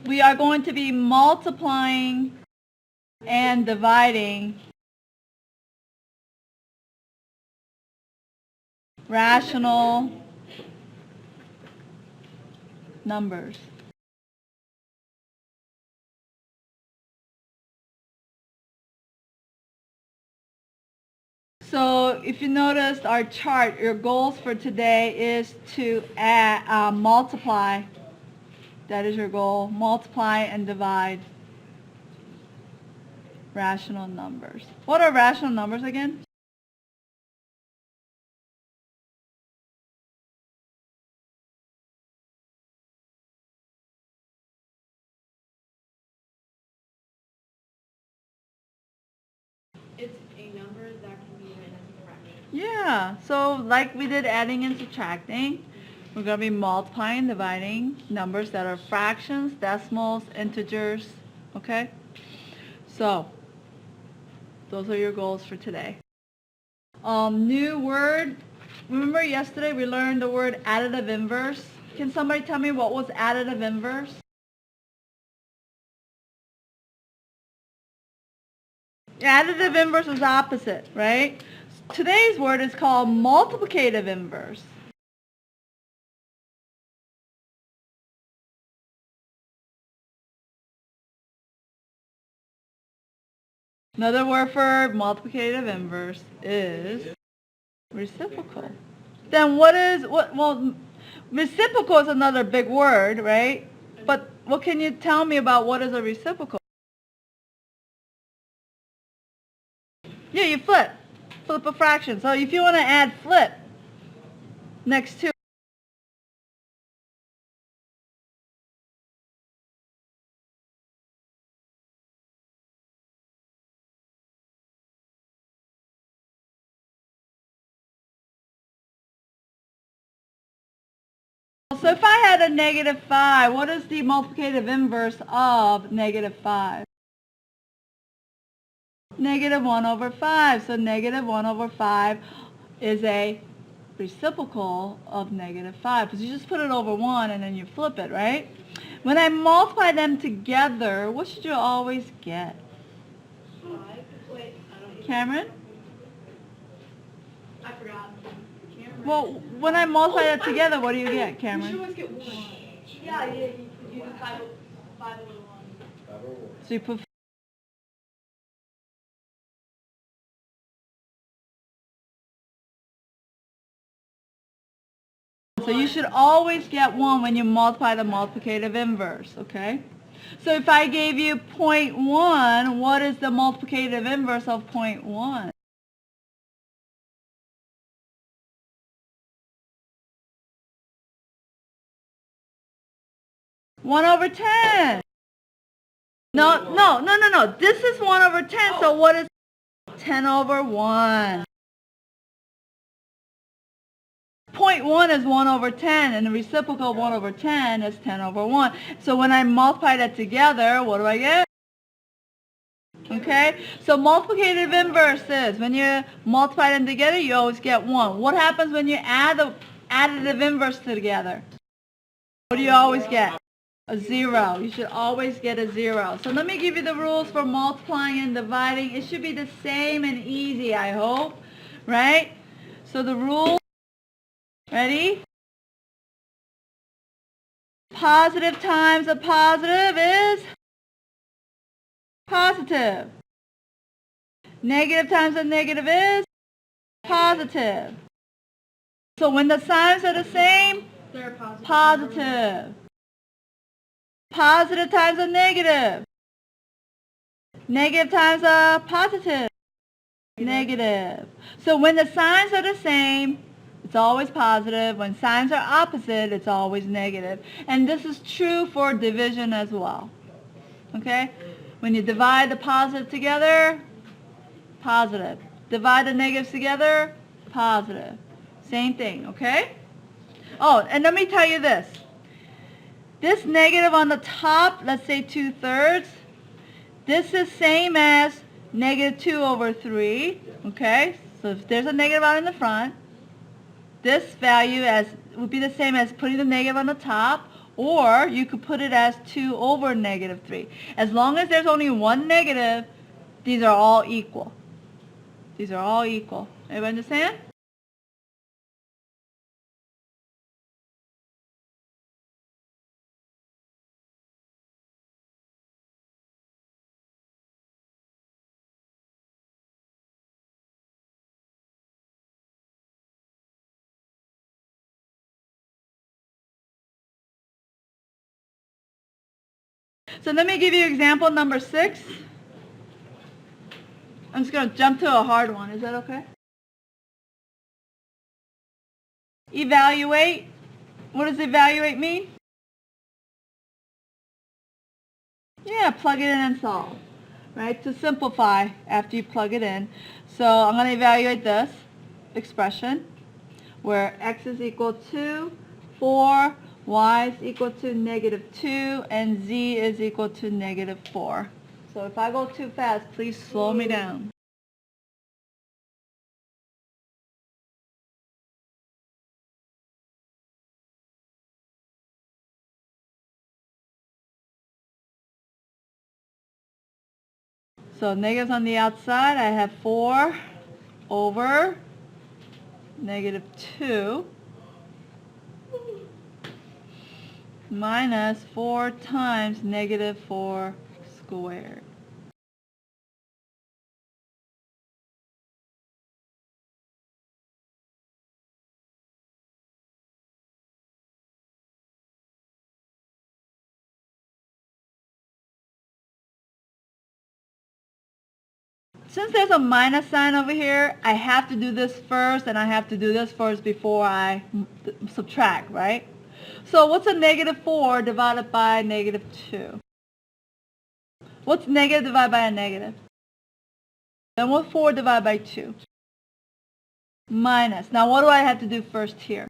we are going to be multiplying and dividing rational numbers. So if you noticed our chart, your goals for today is to multiply. That is your goal. Multiply and divide rational numbers. What are rational numbers again? It's a number that can be written as a fraction. Yeah, so like we did adding and subtracting, we're going to be multiplying and dividing numbers that are fractions, decimals, integers, okay? So, those are your goals for today. New word. Remember yesterday we learned the word additive inverse? Can somebody tell me what was additive inverse? Additive inverse is opposite, right? Today's word is called multiplicative inverse. Another word for multiplicative inverse is reciprocal. Then well, reciprocal is another big word, right? But what can you tell me about what is a reciprocal? Yeah, you flip a fraction. So if you want to add flip next to, so if I had a negative 5, what is the multiplicative inverse of negative 5? Negative 1 over 5. So negative 1 over 5 is a reciprocal of negative 5 because you just put it over 1 and then you flip it, right? When I multiply them together, what should you always get? 5. Wait, I don't Cameron? I forgot. Cameron. Well, when I multiply that together, what do you get, You should Cameron? always get 1. Yeah, you do 5 over 1. So you put So you should always get 1 when you multiply the multiplicative inverse, okay? So if I gave you 0.1, what is the multiplicative inverse of 0.1? One over 10. No. This is 1 over 10, so what is 10 over 1? 0.1 is 1 over 10, and the reciprocal of 1 over 10 is 10 over 1. So when I multiply that together, what do I get? Okay, so multiplicative inverse is when you multiply them together, you always get 1. What happens when you add the additive inverse together? What do you always get? A 0. You should always get a 0. So let me give you the rules for multiplying and dividing. It should be the same and easy, I hope, right? So the rules, ready? Positive times a positive is positive. Negative times a negative is positive. So when the signs are the same, They're positive. positive. Positive times a negative. Negative times a positive. Negative. So when the signs are the same, it's always positive. When signs are opposite, it's always negative. And this is true for division as well. Okay? When you divide the positive together, positive. Divide the negatives together, positive. Same thing, okay? Oh, and let me tell you this. This negative on the top, let's say 2/3, this is same as negative 2 over 3, okay? So if there's a negative out in the front, this value would be the same as putting the negative on the top Or you could put it as 2 over negative 3. As long as there's only one negative, these are all equal. These are all equal. Everybody understand? So let me give you example number 6. I'm just going to jump to a hard one. Is that okay? Evaluate. What does evaluate mean? Yeah, plug it in and solve. Right? To simplify after you plug it in. So I'm going to evaluate this expression where x is equal to 4, y is equal to negative 2, and z is equal to negative 4. So if I go too fast, please slow me down. So negatives on the outside, I have 4 over negative 2 minus 4 times negative 4 squared. Since there's a minus sign over here, I have to do this first and I have to do this first before I subtract, right? So what's a negative 4 divided by negative 2? What's negative divided by a negative? Then what's 4 divided by 2? Minus. Now what do I have to do first here?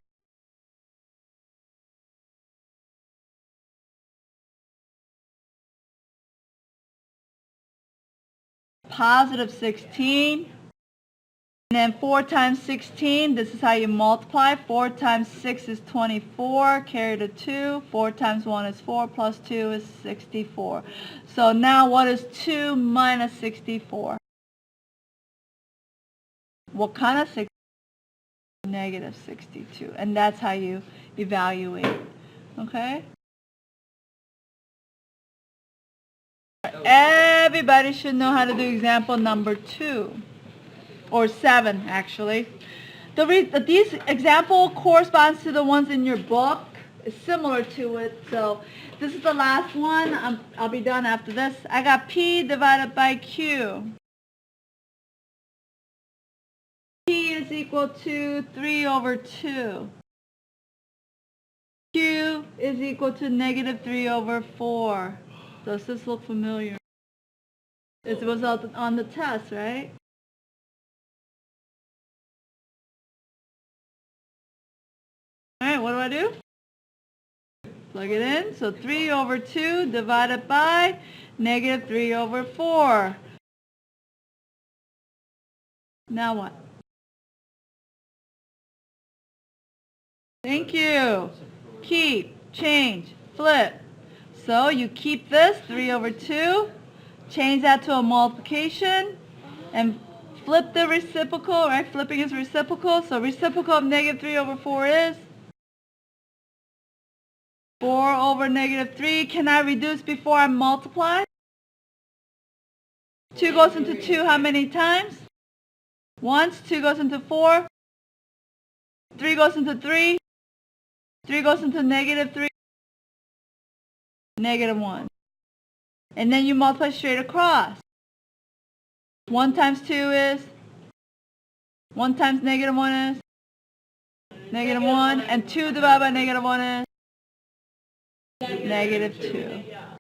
Positive 16. And then 4 times 16, this is how you multiply. 4 times 6 is 24, carry the 2. 4 times 1 is 4, plus 2 is 64. So now what is 2 minus 64? What kind of 6? Negative 62. And that's how you evaluate. Okay? Everybody should know how to do example number 2. Or 7, actually. These example corresponds to the ones in your book. It's similar to it. So this is the last one. I'll be done after this. I got P divided by Q. P is equal to 3 over 2. Q is equal to negative 3 over 4. Does this look familiar? It was on the test, right? Alright, what do I do? Plug it in. So 3 over 2 divided by negative 3 over 4. Now what? Thank you. Keep, change, flip. So you keep this, 3 over 2. Change that to a multiplication. And flip the reciprocal, right? Flipping is reciprocal. So reciprocal of negative 3 over 4 is 4 over negative 3. Can I reduce before I multiply? 2 goes into 2 how many times? Once. 2 goes into 4. 3 goes into 3. 3 goes into negative 3. Negative 1. And then you multiply straight across. 1 times 2 is? 1 times negative 1 is? Negative 1. And 2 divided by negative 1 is? Negative 2.